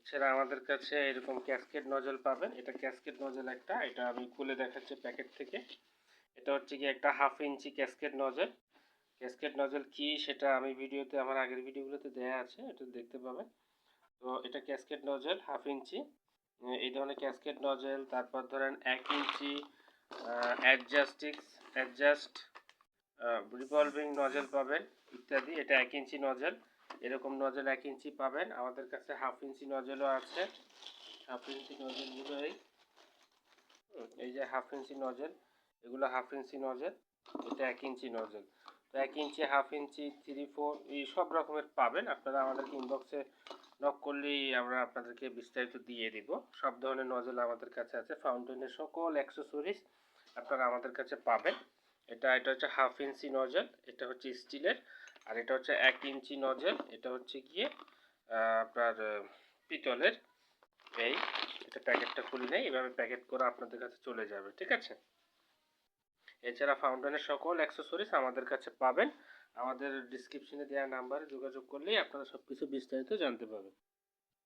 এছাড়া আমাদের কাছে এরকম ক্যাসকেড নজল পাবেন। এটা ক্যাসকেড নজল একটা, এটা আমি খুলে দেখাচ্ছি প্যাকেট থেকে। এটা হচ্ছে কি একটা 1/2 ইঞ্চি ক্যাসকেড নজল। ক্যাসকেড নজল কি সেটা আমি ভিডিওতে, আমার আগের ভিডিওগুলোতে দেয়া আছে, এটা দেখতে পাবেন। তো এটা ক্যাসকেড নজল 1/2 ইঞ্চি, এই ধরনের ক্যাসকেড নজল। তারপর ধরেন 1 ইঞ্চি অ্যাডজাস্ট রিভলভিং নজল পাবেন ইত্যাদি। এটা 1 ইঞ্চি নজল, এরকম নজল 1 ইঞ্চি পাবেন। আমাদের কাছে 1/2 ইঞ্চি নজলও আছে। 1/2 ইঞ্চি নজলগুলো এই যে 1/2 ইঞ্চি নজল, এগুলো 1/2 ইঞ্চি নজল। এটা 1 ইঞ্চি নজল। তো 1 ইঞ্চি, 1/2 ইঞ্চি, 3, 4 এই সব রকমের পাবেন। আপনারা আমাদেরকে ইনবক্সে নক করলেই আমরা আপনাদেরকে বিস্তারিত দিয়ে দিব। সব ধরনের নজল আমাদের কাছে আছে। ফাউন্টেনের সকল অ্যাক্সেসরিজ আপনারা আমাদের কাছে পাবেন। এটা হচ্ছে 1/2 ইঞ্চি নজল, এটা হচ্ছে স্টিলের। আর এটা হচ্ছে 1 ইঞ্চি নজল, এটা হচ্ছে গিয়ে আপনার পিতলের। এটা প্যাকেটটা খুলে নেই, এভাবে প্যাকেট করে আপনাদের কাছে চলে যাবে, ঠিক আছে। এছাড়া ফাউন্টেনের সকল অ্যাক্সেসরিজ আমাদের কাছে পাবেন। আমাদের ডিসক্রিপশনে দেওয়া নাম্বারে যোগাযোগ করলেই আপনারা সবকিছু বিস্তারিত জানতে পারবেন।